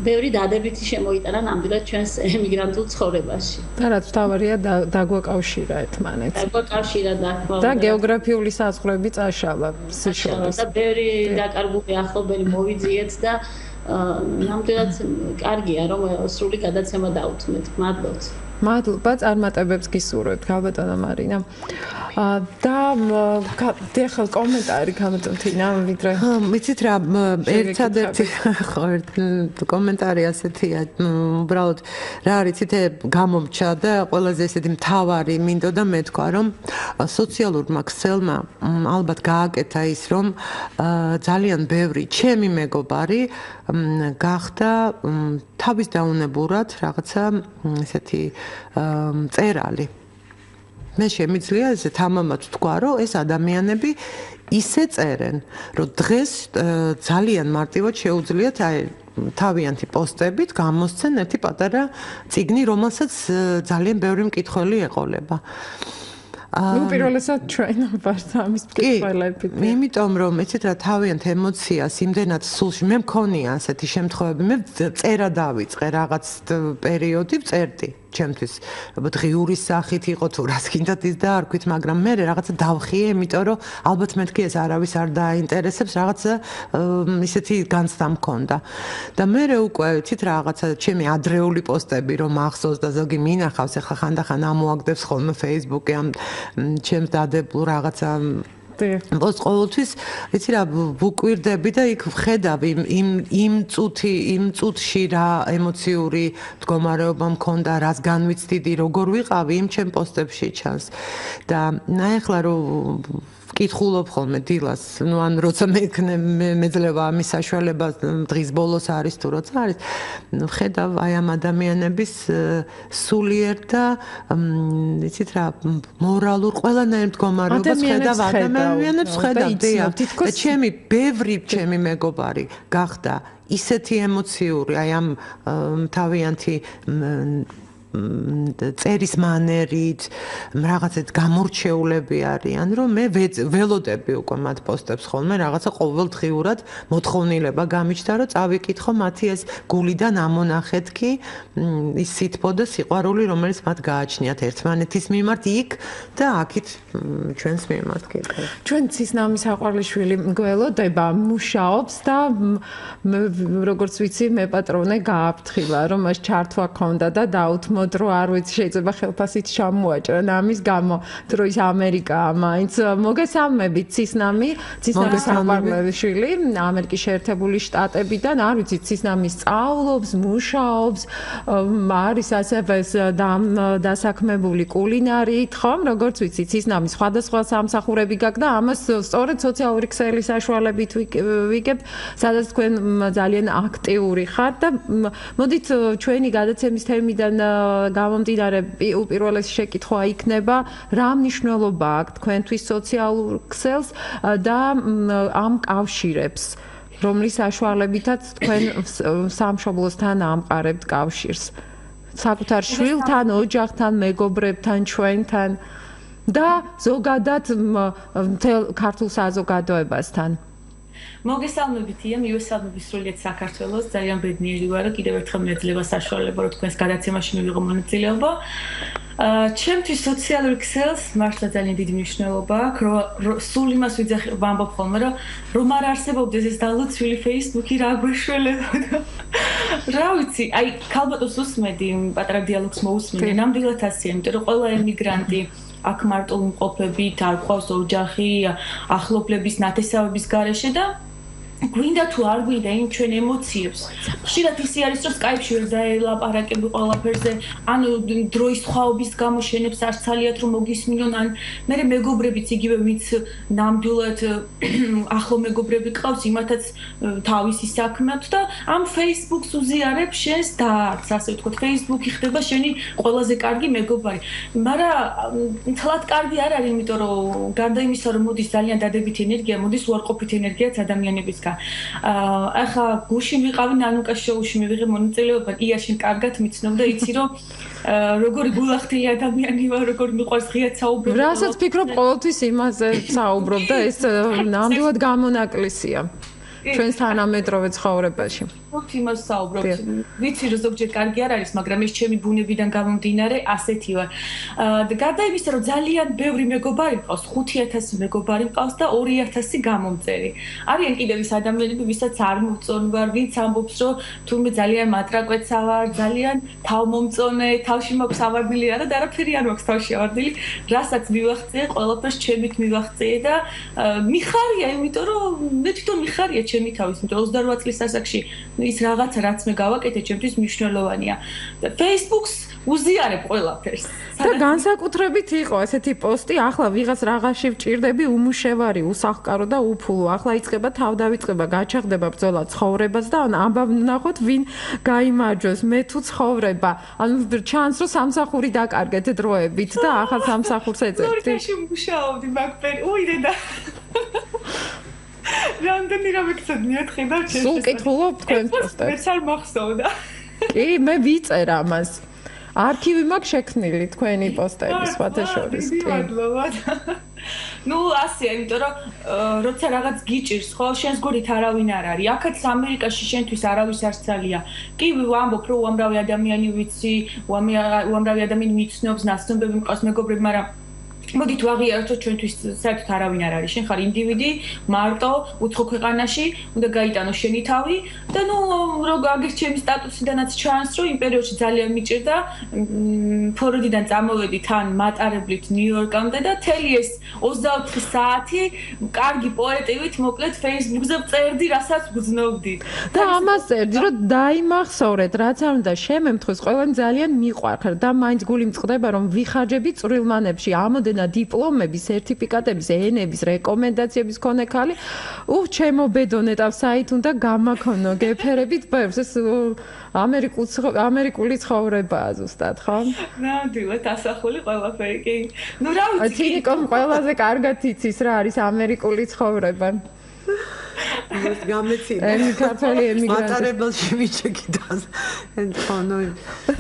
ბევრი დადებითი შემოიტანა ნამდვილად ჩვენს ემიგრანტულ ცხოვრებაში. და რაც მთავარია დაგვაკავშირა ერთმანეთს. დაგვაკავშირა და გეოგრაფიული საზღვრები წაშალა სიშორეს. და ბევრი დაკარგული ახლობელი მოვიძიეთ და ნამდვილად კარგია რომ სრული გადაცემა დავუთმეთ. მადლობთ. მადლობა, წარმატებებს გისურვებთ, ქალბატონო მარინა. და ახლა კომენტარი ქალბატონთინა, ვიდრე მიცით რა, ერთადერთი კომენტარი ასეთია, უბრალოდ რა არის, იცით, გამომჩა და ყველაზე ესეთი მთავარი მინდოდა მეთქვა, რომ სოციალურმა ქსელმა ალბათ გააკეთა ის, რომ ძალიან ბევრი ჩემი მეგობარი გახდა თავის დაუნებურად რაღაცა ესეთი წერალი. მე შემიძლია ესე თამამად თქვა, რომ ეს ადამიანები ისე წერენ, რომ დღეს ძალიან მარტივად შეუძლიათ აი თავიანთი პოსტებით გამოსცენ ერთი პატარა წიგნი, რომელსაც ძალიან ბევრი მკითხველი ეყოლება. ნუ პირველად ჩვენ ვართ ამის მკითხველები. იმიტომ რომ იცით რა თავიანთ ემოციას იმდენად სულში მე მქონია ასეთი შემთხვევები, მე წერა დავიწყე რაღაც პერიოდი წერდი. ჩემთვის დღიური სახით იყო თუ რას კიდათ ის დაარქვით, მაგრამ მე რაღაცა დავხიე, იმიტომ რომ ალბათ მეთქი ეს არავის არ დააინტერესებს, რაღაცა ისეთი განცდა მქონდა. და მე უკვე იცით რაღაცა ჩემი ადრეული პოსტები რომ ახსოვს და ზოგი მინახავს, ახლა ხანდახან ამოაგდებს ხოლმე Facebook-ი ამ ჩემს დადებულ რაღაცა პოსტ ყოველთვის იცი რა ვუკვირდები და იქ ვხედავ იმ წუთში რა ემოციური მდგომარეობა მქონდა, რას განვიცდიდი, როგორ ვიყავი იმ ჩემ პოსტებში ჩანს. და ნაეხლა რომ ვკითხულობ ხოლმე დილას, ну ან როცა მეძლევა ამის საშუალება დღის ბოლოს არის თუ როცა არის, ვხედავ აი ამ ადამიანების სულიერ და იცით რა მორალურ ყველანაირ მდგომარეობას ვხედავ ადამიანებს ვხედავ და ჩემი ბევრი ჩემი მეგობარი გახდა ისეთი ემოციური აი ამ თავიანთი წერის მანერით, რაღაცეთ გამორჩეულები არიან, რომ მე ველოდები უკვე მათ პოსტებს ხოლმე, რაღაცა ყოველდღიურად მოთხოვნილება გამიჩნდა, რომ წავიკითხო მათი ეს გულიდან ამონახეთ კი ის სითბო და სიყვარული, რომელიც მათ გააჩნიათ ერთმანეთის მიმართ იქ და აქით ჩვენს მიმართ კიდე. ჩვენ ცისნამის აყვარლიშვილი გველოდება მუშაობს და როგორც ვიცი მე პატრონე გააფრთხილა, რომ მას ჩართვა ქონდა და დაუთმოდ რომ არ ვიცი შეიძლება ხელფასით ჩამოაჭრა ამის გამო დროის ამერიკაა მაინც მოგესალმებით ცისნამის აყვარლიშვილი ამერიკის შეერთებული შტატებიდან არ ვიცი ცისნამის სწავლობს მუშაობს არის ასევე დასაქმებული კულინარიით ხომ როგორც ვიცი ცისნამის სხვადასხვა სამსახურები გაქვს და ამას სწორედ სოციალური ქსელის საშუალებით ვიგებ სადაც თქვენ ძალიან აქტიური ხართ და მოდით ჩვენი გადაცემის თემიდან გამომდინარე უპირველესი შეკითხვა იქნება რა მნიშვნელობა აქვს თქვენთვის სოციალურ ქსელს და ამ კავშირებს რომლის საშუალებითაც თქვენ სამშობლოსთან ამყარებთ კავშირს საკუთარ შვილთან ოჯახთან მეგობრებთან ჩვენთან და ზოგადად მთელ ქართულ საზოგადოებასთან მოგესალმებით ია მივესალმები სრულიად საქართველოს ძალიან ბედნიერი ვარ რომ კიდევ ერთხელ მეძლევა საშუალება რომ თქვენს გადაცემაში მივიღო მონაწილეობა ჩემთვის სოციალური ქსელს მართლა ძალიან დიდი მნიშვნელობა აქვს რომ სულ იმას ვამბობ ხოლმე რომ არ არსებობდეს ეს დალოცვილი Facebook-ი რა გვეშველებოდა რა ვიცი აი ქალბატონს უსმედი პატარა დიალოგს მოусმენდი ნამდვილად ასეა იმიტომ რომ ყველა ემიგრანტი აქ მარტო იმყოფებით არ ყავს ოჯახი ახლობლების ნათესავების გარეშე და გვინდა თუ არ გვინდა იმ ჩვენ ემოციებს ხშირად ისე არის რომ Skype-ში ვერ დაელაპარაკები ყველაფერზე ანუ დროის სხვაობის გამო შენებს არ ცალიათ რომ მოგისმინონ ან მე მეგობრებიც იგივე ვინც ნამდვილად ახლო მეგობრები ყავს იმათაც თავისი საქმე აქვს და ამ Facebook-ს უზიარებ შენს დარდს ასე ვთქვათ Facebook-ი ხდება შენი ყველაზე კარგი მეგობარი მაგრამ თლად კარგი არ არის იმიტომ რომ გარდა იმისა რომ მოდის ძალიან დადებითი ენერგია მოდის უარყოფით ენერგიაც ადამიანების ახლა გუში ვიყავი ნანუკას შოუში მივიღე მონაწილეობა იაში კარგად მიცნობ და იცი რომ როგორი გულახდილი ადამიანი ვარ როგორ მიყვარს ღიად საუბრობ რასაც ფიქრობ ყოველთვის იმაზე საუბრობ და ეს ნამდვილად გამონაკლისია ჩვენს თანამედროვე ცხოვრებაში ვთქვით იმას საუბრობთ ვიცი რომ ზოგჯერ კარგი არ არის მაგრამ ეს ჩემი ბუნებიდან გამომდინარე ასეთი ვარ და გარდა იმისა რომ ძალიან ბევრი მეგობარი მყავს 5000 მეგობარი მყავს და 2000 გამომწერი არიან კიდევ ის ადამიანები ვისაც არ მოვწონ ვარ ვინც ამბობს რომ თურმე ძალიან მატრაკვეცა ვარ ძალიან თავმომწონე თავში მაქვს ავარდნილი არა და არაფერი არ მაქვს თავში ავარდნილი რასაც მივახციე ყველაფერს ჩემით მივახციე და მიხარია იმიტომ რომ მე თვითონ მიხარია ჩემი თავის იმიტომ 28 წლის ასაკში ის რაღაცა რაც მე გავაკეთე ჩემთვის მნიშვნელოვანია და Facebook-ს უზიარებ ყველაფერს და განსაკუთრებით იყო ესეთი პოსტი ახლა ვიღაც რაღაცში ვჭირდები უმუშევარი უსახკარო და უფულო ახლა იწყება თავდავიწყება გაჩაღდება ბრძოლა ცხოვრებას და ამბავ ნახოთ ვინ გაიმარჯვოს მე თუ ცხოვრება ანუ ჩანს რომ სამსახური დაკარგეთ დროებით და ახლა სამსახურს ეძებთ ნორჩაში მუშაობდი მაგ უიდე და რამდენი რამე გწოდნიათ ხედავ ჩემს სულ კითხულობ თქვენ პოსტებს მეც არ მახსოვდა კი მე ვიწერ ამას არქივი მაქვს შექმნილი თქვენი პოსტების სხვადასხვა კი ну ასეა იმიტომ რომ როცა რაღაც გიჭირს ხო შენს გულით არავინ არ არის აქაც ამერიკაში შენთვის არავის არ ცალია კი ვამბობ რომ უამრავი ადამიანი ვიცი უამრავი ადამიანი მიცნობს ნაცნობები მყავს მეგობრები მაგრამ მოდით ვაღიაროთ ჩვენთვის საერთოდ არავინ არ არის შენ ხარ ინდივიდი მარტო უცხო ქვეყანაში უნდა გაიტანო შენი თავი და ნუ როგორ აგერ ჩემი სტატუსიდანაც ჩანს რომ იმ პერიოდში ძალიან მიჭირდა ფლორიდიდან წამოვედი თან მატარებლით ნიუ-იორკამდე და თელი ეს 24 საათი კარგი პოეტივით მოკლედ Facebook-ზე წერდი რასაც გძნობდი და ამას წერდი რომ დაიმახსოვრეთ რაც არ უნდა შემემთხოს ყველანი ძალიან მიყვარხარ და მაინც გული მწყდება რომ ვიხარჯები წვრილმანებში ამოდენ დიპლომების, სერტიფიკატების, ენების, რეკომენდაციების ქონეკალი. ჩემო ბედონეტავ საით უნდა გამაქონო გეფერებით ბევრს ეს ამერიკული ცხოვრებაა ზუსტად, ხო? ნამდვილად ასახული ყველაფერი კი. ნუ რა ვიცი. ცინიკომ ყველაზე კარგად იცის რა არის ამერიკული ცხოვრება. გამეცინე. ქართველი ემიგრანტი. მატარებელში მიჩეკიდა.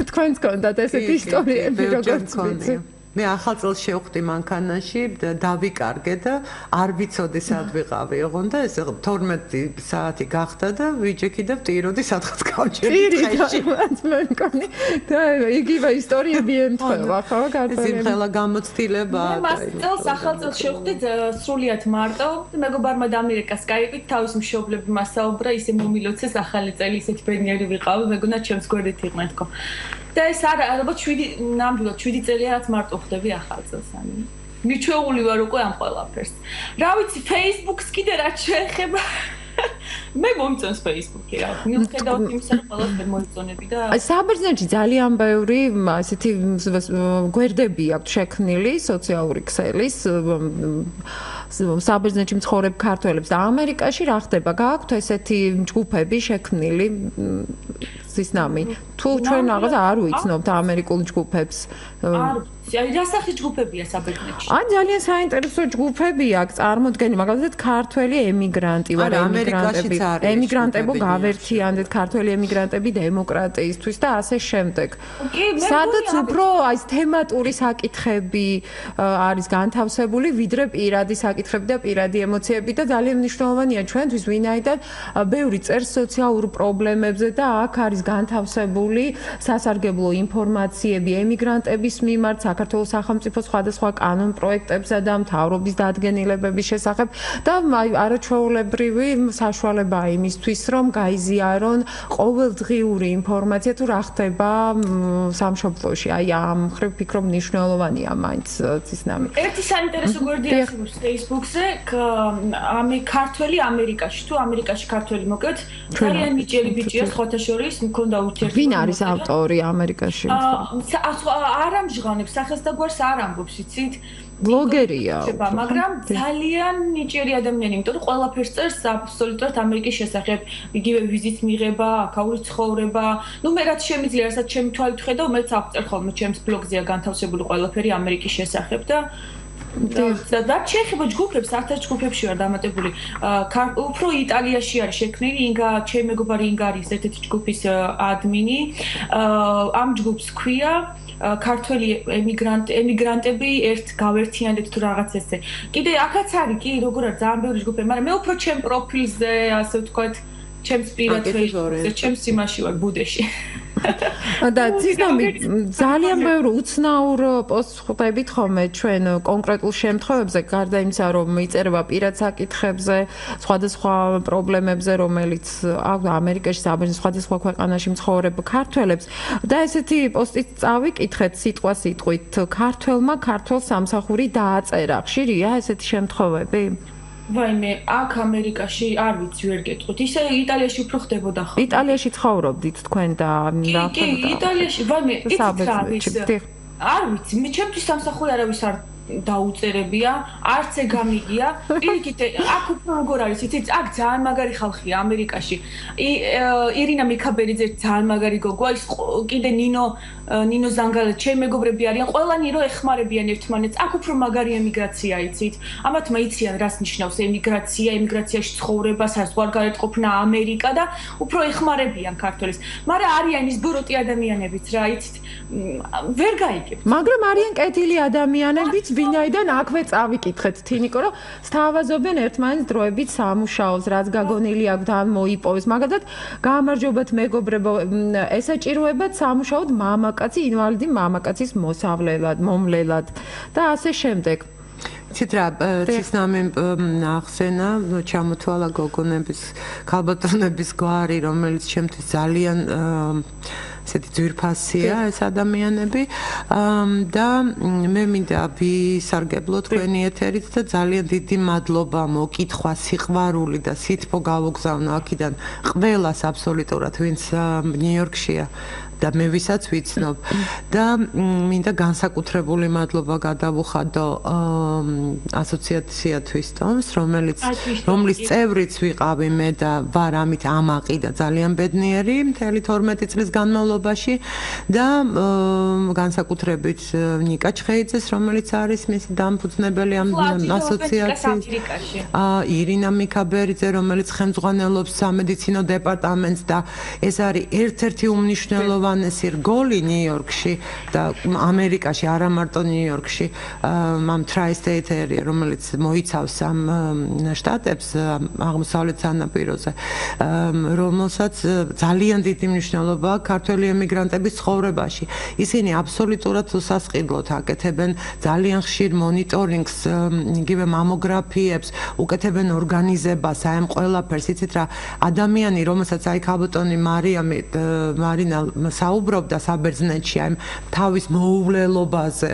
თქვენს კონდათ ესეთი ისტორიები როგორც ვიცი. მე ახალ წელს შევხვდი მანქანაში, დავიკარგე და არ ვიცოდი სად ვიყავი, ოღონდ და ეს 12 საათი გახდა და ვიჯექი და ვტიროდი სადღაც გავჭერდი დღეში. მე მგონი და იგივე ისტორიები ემთხვევა, ხო, ქართველი. სიმღერა გამოცდილება. მე მას წელს ახალ წელს შევხვდი სრულიად მარტო, მეგობარმა დამირეკა Skype-ით თავის მშობლები მასაუბრა, ისე მომილოცეს ახალი წელი, ისეთი ბედნიერი ვიყავი, მეგონა ჩემს გვერდით იყვნენ თქო. და ეს არა, ალბათ 7 წელია რაც მარტო ხდები ახალ წელს, ანუ მიჩვეული ვარ უკვე ამ ყველაფერს. რა ვიცი, Facebook-ს კიდე რაც შეეხება მე მომწონს Facebook-ი რა. მიუხედავად იმისა, რომ ყველას ვერ მოიწონები და საბერძნეთში ძალიან ბევრი ასეთი გვერდები აქვს შექმნილი სოციალური ქსელის საბერძნეთში მცხოვრებ ქართველებს და ამერიკაში რა ხდება? გააქვთ ესეთი ჯგუფები შექმნილი სისნამი? თუ ჩვენ რაღაცა არ ვიცნობთ ამერიკულ ჯგუფებს? არ აი რა სახის ჯგუფებია საბერძნეთში? ან ძალიან საინტერესო ჯგუფები აქვს, წარმოდგენი, მაგალითად ქართველი ემიგრანტი ვარ, ემიგრანტებო გავერთიანდეთ, ქართველი ემიგრანტები დემოკრატიისთვის და ასე შემდეგ. სადაც უფრო აი თემატური საკითხები არის განთავსებული, ვიდრე პირადი საკითხები და პირადი ემოციები და ძალიან მნიშვნელოვანია ჩვენთვის, ვინაიდან ბევრი წერს სოციალურ პრობლემებზე და აქ არის განთავსებული სასარგებლო ინფორმაციები ემიგრანტების მიმართ, საქართველოს სახელმწიფოს სხვადასხვა კანონ პროექტებსა და მთავრობის დადგენილებების შესახებ და არაჩვეულებრივი საშუალებაა იმისთვის, რომ გაიზიარონ ყოველდღიური ინფორმაცია თუ რა ხდება სამშობლოში. აი ამ მხრივ ფიქრობ მნიშვნელოვანია მაინც ცისნამი. ერთი საინტერესო გვერდი არსებობს Facebook-ზე, ქართველი ამერიკაში, თუ ამერიკაში ქართველი მოკეთ, ძალიან ნიჭიერი ბიჭია სხვათა შორის, მქონდა ურთიერთობა. ვინ არის ავტორი ამერიკაში? არ ამჟღავნებს სახელს და გვარს არ ამბობს, იცით? ბლოგერია. მაგრამ ძალიან ნიჭიერი ადამიანი, იმიტომ რომ ყველაფერს წერს აბსოლუტურად ამერიკის შესახებ, იგივე ვიზით მიღება, აქაური ცხოვრება. ნუ მე რაც შემიძლია, რასაც ჩემი თვალით ხედავ, მეც ავწერ ხოლმე ჩემს ბლოგზეა განთავსებული ყველაფერი ამერიკის შესახებ და და შეეხება ჯგუფებს, არც ჯგუფებში ვარ დამატებული. უფრო იტალიაში არის შექმნილი, ინგა, ჩემი მეგობარი ინგა არის ერთ-ერთი ჯგუფის ადმინი. ამ ჯგუფს ქვია ქართველი ემიგრანტები ერთ გავერთიანდეთ თუ რაღაც ესე. კიდე აქაც არის კი როგორ არის ძალიან ბევრი ჯგუფები, მაგრამ მე უფრო ჩემ პროფილზე, ასე ვთქვათ, ჩემს პირად Facebook-ზე, ჩემს იმაში ვარ ბუდეში. და ცისნამი ძალიან ბევრი უცნაურ პოსტს ხვდებით ხოლმე ჩვენ კონკრეტულ შემთხვევებზე, გარდა იმისა, რომ იწერება პირად საკითხებზე, სხვადასხვა პრობლემებზე, რომელიც აქვს ამერიკაში, საბერძნეთში, სხვადასხვა ქვეყანაში მცხოვრებ ქართველებს და ესეთი პოსტით წავიკითხეთ სიტყვით, ქართველმა ქართულ სამსახური დააწერა. ხშირია ესეთი შემთხვევები? ვაიმე, აქ ამერიკაში არ ვიცი ვერ გეტყვით. ისე იტალიაში უფრო ხდებოდა ხო? იტალიაში ცხოვრობდით თქვენ და რა კი, იტალიაში, ვაიმე, არ ვიცი, მე ჩემთვის სამსახური არავის არ დაუწერებია, არც ეგ გამიგია. პირიქით, აქ უფრო როგორ არის, იცით, აქ ძალიან მაგარი ხალხია ამერიკაში. ირინა მიქაბერიძე ძალიან მაგარი გოგოა, ის კიდე ნინო ზანგალა, ჩემი მეგობრები არიან, ყველანი რო ეხმარებიან ერთმანეთს. აქ უფრო მაგარი ემიგრაცია, იცით. ამათმა იციან რას ნიშნავს ემიგრაცია, ემიგრაციაში ცხოვრება, საზღვარგარეთ ყოფნა ამერიკა და უფრო ეხმარებიან ქართველებს. მაგრამ არიან ის ბოროტი ადამიანებიც რა, იცით. ვერ გაიგებთ. მაგრამ არიან კეთილი ადამიანებიც, ვინაიდან აქვე წავიკითხეთ თინიკო, რომ სთავაზობენ ერთმანეთს დროებით სამუშაოს, რაც გაგონილი აქვთ ან მოიპოვეს. მაგალითად, გამარჯობათ მეგობრებო, ესაჭიროებათ სამუშაოდ მამაკაცი, ინვალიდი მამაკაცის მომლელად და ასე შემდეგ. იცით რა, ცისნამი ახსენა, ჩამოთვალა გოგონების, ქალბატონების გვარი, რომელიც ჩემთვის ძალიან ესეთი ძვირფასია ეს ადამიანები და მე მინდა ვისარგებლო თქვენი ეთერით და ძალიან დიდი მადლობა მოკითხვა, სიყვარული და სითბო გავოგზავნო აქედან ყველას აბსოლუტურად ვინც ნიუ-იორკშია და მე ვისაც ვიცნობ და მინდა განსაკუთრებული მადლობა გადავუხადო ასოციაცია თვისტომს, რომლის წევრიც ვიყავი მე და ვარ ამით ამაყი და ძალიან ბედნიერი მთელი 12 წლის განმავლობაში და განსაკუთრებით ნიკა ჩხეიძეს, რომელიც არის მისი დამფუძნებელი ამ ასოციაციის, ირინა მიქაბერიძე, რომელიც ხელმძღვანელობს სამედიცინო დეპარტამენტს და ეს არის ერთ-ერთი უმნიშვნელოვანესი რგოლი ნიუ-იორკში და ამერიკაში, არა მარტო ნიუ-იორკში, ამ tri-state area, რომელიც მოიცავს ამ შტატებს აღმოსავლეთ სანაპიროზე, რომელსაც ძალიან დიდი მნიშვნელობა აქვს ქართველი ემიგრანტების ცხოვრებაში. ისინი აბსოლუტურად უსასყიდლოდ აკეთებენ ძალიან ხშირ მონიტორინგს, იგივე მამოგრაფიებს, უკეთებენ ორგანიზებას, აი ამ ყველაფერს, იცით რა, ადამიანი, რომელსაც აი ქალბატონი მარინა საუბრობდა საბერძნეთში, აი თავის მოუვლელობაზე,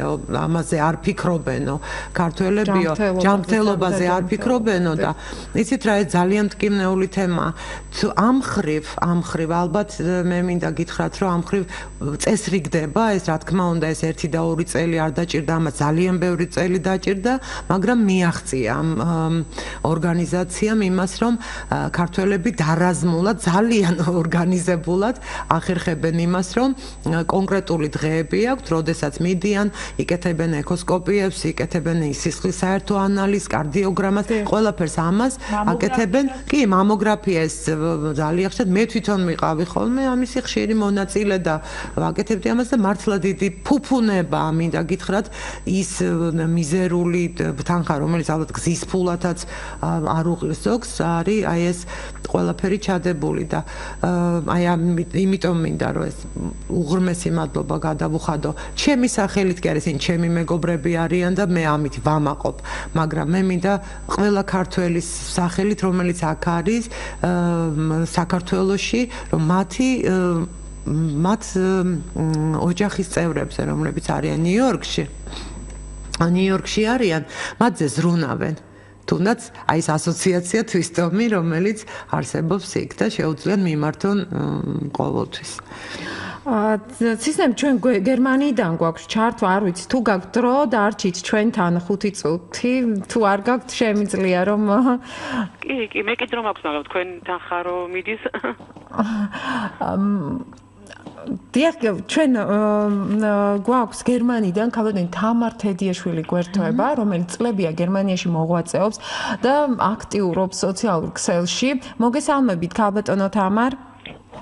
ამაზე არ ფიქრობენო, ქართველებიო, ჯანმრთელობაზე არ ფიქრობენო და იცით რა, ეს ძალიან მტკივნეული თემაა. ამ ხრივ ალბათ მე მინდა გითხრათ, რომ ამ ხრივ წესრიგდება ეს, რა თქმა უნდა, ეს 1 და 2 წელი არ დაჭირდა, ამას ძალიან ბევრი წელი დაჭირდა, მაგრამ მიაღწია ამ ორგანიზაციამ იმას, რომ ქართველები დარაზმულად, ძალიან ორგანიზებულად ახერხებენ იმას, რომ კონკრეტული დღეები აქვთ, როდესაც მიდიან, იკეთებენ ეკოსკოპიებს, იკეთებენ სისხლის საერთო ანალიზს, კარდიოგრამას, ყველაფერს ამას აკეთებენ. კი, მამოგრაფია ეს ძალიან ხშირად მე თვითონ ვიყავი ხოლმე ამისი ხშირი მონაწილე და ვაკეთებდი ამას და მართლა დიდი ფუფუნება მინდა გითხრათ ის მიზერული თანხა, რომელიც ალბათ გზის ფულათაც არ უღირს ზოგს, არის აი ეს ყველაფერი ჩადებული და აი იმიტომ მინდა რომ ეს უღრმესი მადლობა გადავუხადო ჩემი სახელით კი არის, ჩემი მეგობრები არიან და მე ამით ვამაყობ, მაგრამ მე მინდა ყველა ქართველის სახელით, რომელიც აქ არის საქართველოში, რომ მათ ოჯახის წევრებზე, რომლებიც არიან ნიუ-იორკში არიან, მათზე ზრუნავენ. თუნდაც აი ეს ასოციაცია თვისტომი, რომელიც არსებობს იქ და შეუძლიათ მიმართონ ყოველთვის. ცისნემ ჩვენ გერმანიიდან გვაქვს ჩართვა, არ ვიცი თუ გაქვთ დრო და არჩით ჩვენთან 5 წუთი, თუ არ გაქვთ შემიძლია რომ კი, მე კიდე რომ აქვს, მაგრამ თქვენთან ხარო მიდის. დიახ, ჩვენ გვაქვს გერმანიდან ქალბატონი თამარ თედიაშვილი გვერდთოება, რომელიც წლებია გერმანიაში მოღვაწეობს და აქტიურობს სოციალურ ქსელში. მოგესალმებით ქალბატონო თამარ.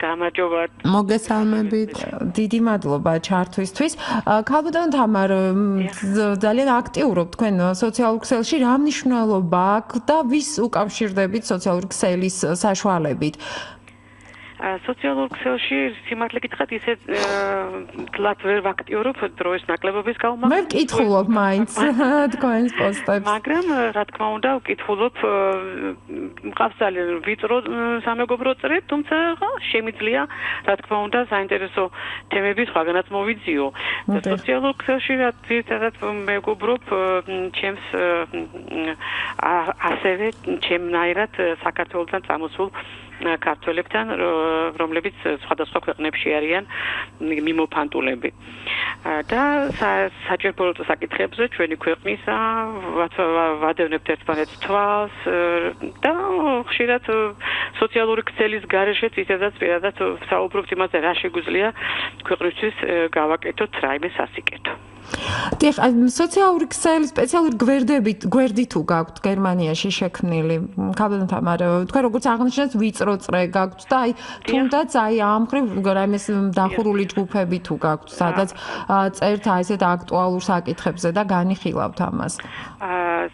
გამარჯობა. მოგესალმებით. დიდი მადლობა ჩართვისთვის. ქალბატონო თამარ, ძალიან აქტიურობთ თქვენ სოციალურ ქსელში. რა მნიშვნელობა აქვს და ვის უკავშირდებით სოციალურ ქსელის საშუალებით? სოციალურ ქსელში სიმართლე გითხრათ, ისე თლად ვერ ვაქტიურობ დროის ნაკლებობის გამო. მე ვკითხულობ მაინც თქვენს პოსტებს. მაგრამ რა თქმა უნდა ვკითხულობ, მყავს ძალიან ვიწრო სამეგობრო წრე, თუმცა შემიძლია რა თქმა უნდა საინტერესო თემები სხვაგანაც მოვიძიო. სოციალურ ქსელში რა ძირითადად მეგობრობ ჩემს ასევე ჩემნაირად საქართველოსთან წამოსულ ქართველებთან, რომლებიც სხვადასხვა ქვეყნებში არიან მიმოფანტულები. და საჭიროებო საკითხებზე ჩვენი ქვეყნისა ვადევნებთ ერთმანეთს თვალს და ხშირად სოციალური ქსელის გარეშეც ისედაც პირადად საუბრობთ იმაზე, რა შეგვიძლია ქვეყნისთვის გავაკეთოთ რაიმე სასიკეთო. დიახ, სოციალური ქსელი სპეციალური გვერდი თუ გაქვთ გერმანიაში შექმნილი. ქალბატონო თამარ, თქვენ როგორც აღნიშნეთ, ვიწრო წრე გაქვთ და აი თუნდაც აი ამ ხრივ რაიმეს დახურული ჯგუფები თუ გაქვთ, სადაც წერთ აი ესეთ აქტუალურ საკითხებზე და განიხილავთ ამას.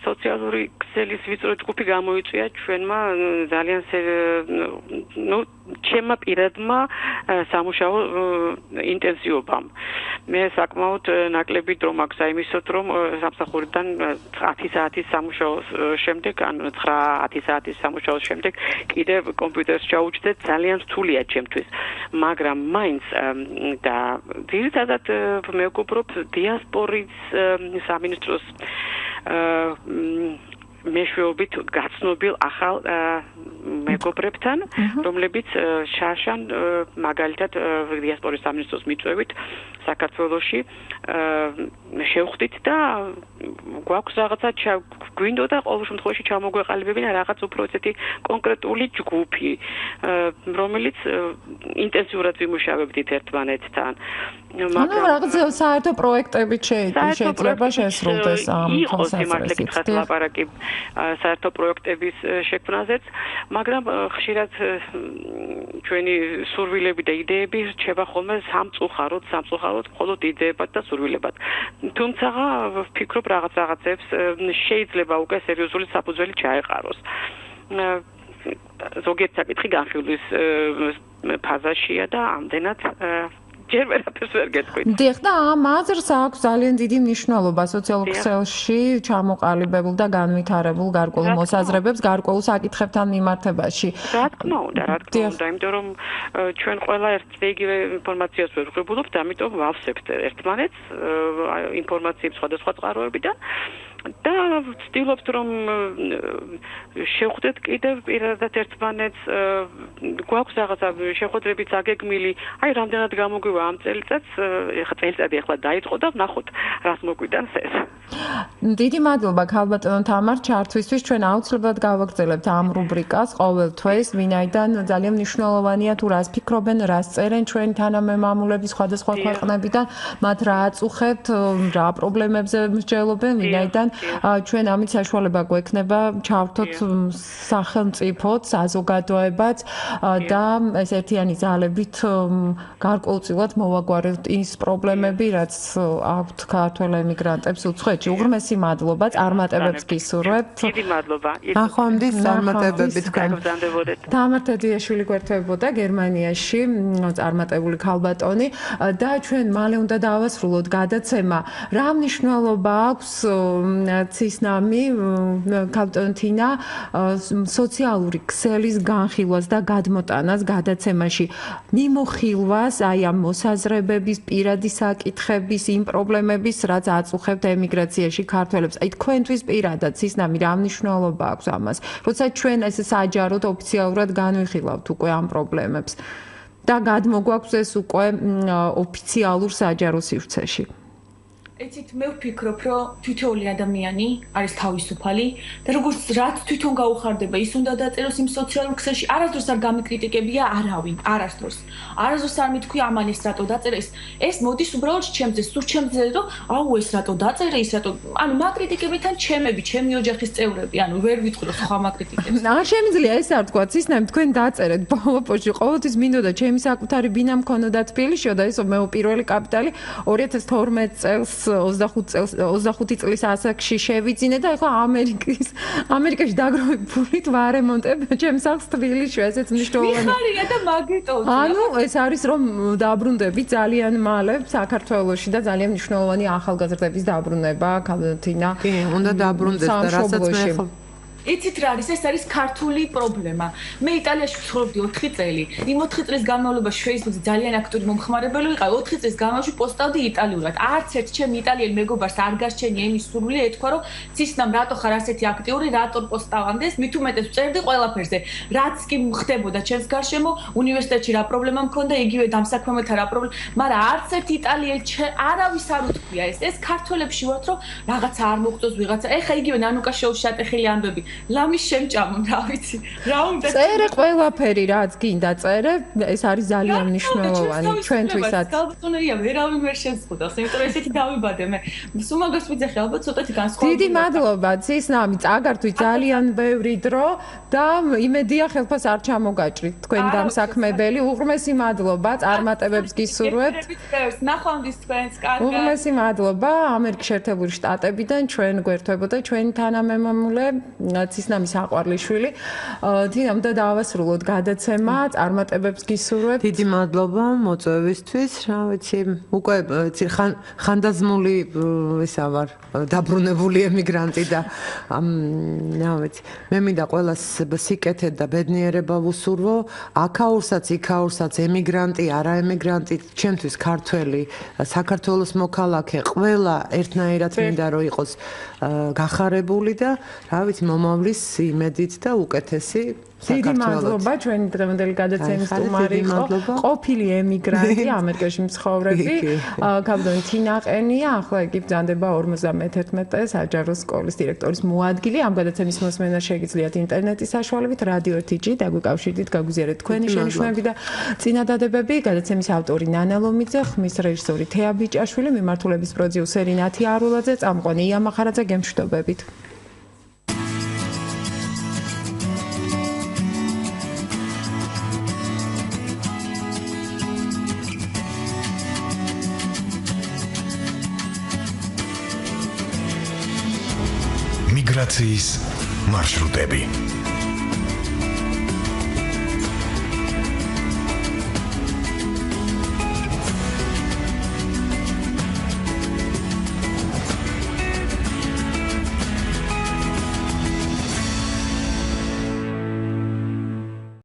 სოციალური ქსელის ვიწრო ჯგუფი გამოიწვია ჩვენმა ძალიან ჩემმა პირადმა სამუშაო ინტენსივობამ. მე საკმაოდ ნაკლები დრო მაქვს აიმისოთ, რომ სამსახურიდან 10 საათის სამუშაოს შემდეგ, ან 9-10 საათის სამუშაოს შემდეგ კიდევ კომპიუტერს ჩაუჯდეთ, ძალიან რთულია ჩემთვის. მაგრამ მაინც და ძირითადად მეგობრობ დიასპორის სამინისტროს მეშვეობით გაცნობილ ახალ მეგობრებთან, რომლებიც შარშან მაგალითად დიასპორის სამინისტროს მიწვევით საქართველოში შევხვდით და გვაქვს რაღაცა გვინდოდა ყოველ შემთხვევაში ჩამოგვეყალიბებინა რაღაც უფრო ესეთი კონკრეტული ჯგუფი, რომელიც ინტენსიურად ვიმუშავებდით ერთმანეთთან. ანუ რაღაც საერთო პროექტებით შეიძლება შესრულდეს ამ თვალსაზრისით. ლაპარაკი საერთო პროექტების შექმნაზეც, მაგრამ ხშირად ჩვენი სურვილები და იდეები რჩება ხოლმე სამწუხაროდ მხოლოდ იდეებად და სურვილებად. თუმცა ვფიქრობ რაღაცებს შეიძლება უკვე სერიოზული საფუძველი ჩაეყაროს. ზოგიერთ საკითხი განხილვის ფაზაშია და ამდენად ჯერ ვერაფერს ვერ გეტყვით. დიახ, და ამ აზრს აქვს ძალიან დიდი მნიშვნელობა სოციალურ ქსელში ჩამოყალიბებულ და განვითარებულ გარკვეულ მოსაზრებებს, გარკვეულ საკითხებთან მიმართებაში. რა თქმა უნდა, იმიტომ რომ ჩვენ ყველა იგივე ინფორმაციას ვერ ვღებულობთ, ამიტომ ვავსებთ ერთმანეთს ინფორმაციებს სხვადასხვა წყაროებიდან და ვცდილობთ რომ შევხვდეთ კიდევ პირადად ერთმანეთს, გვაქვს რაღაცა შეხვედრებიც აგეგმილი, აი რამდენად გამოგვივა ამ წელიწადს, წელიწადი ახლა დაიწყო და ვნახოთ რას მოგვიტანს ეს. დიდი მადლობა ქალბატონო თამარ ჩართვისთვის, ჩვენ აუცილებლად გავაგრძელებთ ამ რუბრიკას ყოველ თვეს, ვინაიდან ძალიან მნიშვნელოვანია თუ რას ფიქრობენ, რას წერენ ჩვენი თანამემამულები სხვადასხვა ქვეყნებიდან, მათ რა აწუხებთ, რა პრობლემებზე მსჯელობენ, ვინაიდან ჩვენ ამით საშუალება გვექნება ჩავთოთ სახელმწიფოც, საზოგადოებაც და ეს ერთიანი ძალებით გარკვეულწილად მოვაგვაროთ ის პრობლემები, რაც აქვთ ქართველ ემიგრანტებს უცხოეთში. უღრმესი მადლობა, წარმატებებს გისურვებთ. დიდი მადლობა. ნახვამდის წარმატებები თქვენ. თამარ თედიაშვილი გვერდებოდა გერმანიაში, წარმატებული ქალბატონი და ჩვენ მალე უნდა დავასრულოთ გადაცემა. რა მნიშვნელობა აქვს ცისნამი ქალბატონ თინა სოციალური ქსელის განხილვას და გადმოტანას გადაცემაში მიმოხილვას აი ამ მოსაზრებების, პირადი საკითხების, იმ პრობლემების, რაც აწუხებთ ემიგრაციაში ქართველებს. აი თქვენთვის პირადად ცისნამი რა მნიშვნელობა აქვს ამას, როცა ჩვენ ეს საჯაროდ ოფიციალურად განვიხილავთ უკვე ამ პრობლემებს და გადმოგვაქვს ეს უკვე ოფიციალურ საჯარო სივრცეში. ეცით მე ვფიქრობ, რომ თითოეული ადამიანი არის თავისუფალი და როგორც რაც თვითონ გაუხარდება, ის უნდა დაწეროს იმ სოციალურ ქსელში. არასდროს არ გამიკრიტიკებია არავინ, არასდროს. არასდროს არ მithქვია ამან ეს რატო დაწერა ეს მოდის უბრალოდ ჩემზე, სულ ჩემზე, რომ აუ ეს რატო დაწერა, ის რატო. ანუ მაკრიტიკებიდან ჩემი ოჯახის წევრები, ანუ ვერ ვიტყვი სხვა მაკრიტიკებს. არ შემიძლია ეს არ თქვა, ცისნამ თქვენ დაწერეთ ბოლოპოში, ყოველთვის მინდოდა ჩემი საკუთარი ბინა მქონოდა თბილისში და ეს მე პირველი კაპიტალი 2012 წელს 25 წლის ასაკში შევიძინე და ახლა ამერიკაში დაგროვებულით ვარემონტებ ჩემს სახლს თბილისში, ესეც მნიშვნელოვანია. მიხარია და მაგიტო. ანუ ეს არის რომ დაბრუნდები ძალიან მალე საქართველოში და ძალიან მნიშვნელოვანი ახალგაზრდების დაბრუნება ქალბატონა. კი, უნდა დაბრუნდეს და რასაც მე იცით რა არის, ეს არის ქართული პრობლემა. მე იტალიაში ვცხოვრობდი 4 წელი. იმ 4 წლის განმავლობაში Facebook-ზე ძალიან აქტიური მომხმარებელი ვიყავი. 4 წლის განმავლობაში პოსტავდი იტალიურად. არც ერთ ჩემი იტალიელი მეგობარს არ გასჩენია იმის სურვილი, ეთქვა რომ ცისნამ რატო ხარ ასეთი აქტიური, რატო პოსტავანდეს, მით უმეტეს ვწერდი ყველაფერზე. რაც კი ხდებოდა ჩემს გარშემო, უნივერსიტეტში რა პრობლემა მქონდა, იგივე დამსაქმებელთა რა პრობლემა, მაგრამ არც ერთ იტალიელი არავის არ უთქვია ეს. ეს ქართველებში ვართ რომ რაღაცა არ მოგწონს ვიღაცა. ეხა იგივე ნანუკა შოუში ატეხილი ამბები. ლამის შემჭამო, რა ვიცი. რა უნდა წერე ყველაფერი, რაც გინდა წერე, ეს არის ძალიან მნიშვნელოვანი ჩვენთვისაც. ქალბატონია, ვერავინ ვერ შეზღუდავს, იმიტომ რომ ესეთი დავიბადე მე. სულ მაგას ვიძახი, ალბათ ცოტათი განსხვავებული. დიდი მადლობა, ცისნამი, წაგართვით ძალიან ბევრი დრო და იმედია ხელფას არ ჩამოგაჭრით თქვენ დამსაქმებელი. უღრმესი მადლობა, წარმატებებს გისურვებთ. ნახვამდის თქვენს, კარგად. უღრმესი მადლობა ამერიკის შეერთებული შტატებიდან ჩვენ გვერდებოდა ჩვენი თანამემამულე ცისნამის აყვარლიშვილი. თინა, უნდა დავასრულოთ გადაცემა, წარმატებებს გისურვებთ. დიდი მადლობა მოწვევისთვის, რა ვიცი, უკვე ხანდაზმული ისა ვარ, დაბრუნებული ემიგრანტი და რა ვიცი, მე მინდა ყველას სიკეთე და ბედნიერება ვუსურვო, აქაურსაც, იქაურსაც, ემიგრანტი, არაემიგრანტი, ჩემთვის ქართველი, საქართველოს მოქალაქე, ყველა ერთნაირად მინდა რომ იყოს გახარებული და რა ვიცი, მომავლის იმედით და უკეთესი დიდი მადლობა ჩვენი დღევანდელი გადაცემის სტუმარი იყო ყოფილი ემიგრანტი ამერიკაში მცხოვრები გაბდონი თინაყენია ახლა იგი ბრძანდება 51 საჯარო სკოლის დირექტორის მოადგილე ამ გადაცემის მოსმენა შეგიძლიათ ინტერნეტის საშუალებით რადიო 1G დაგვიკავშირდით გაგვიზიარეთ თქვენი შენიშვნები და წინადადებები გადაცემის ავტორი ნანა ლომიძე ხმის რეჟისორი თეა ბიჭაშვილი მიმართულების პროდიუსერი ნათი არულაძე წამყვანი ია მახარაძე გემშვიდობებით მიგრაციის მარშრუტები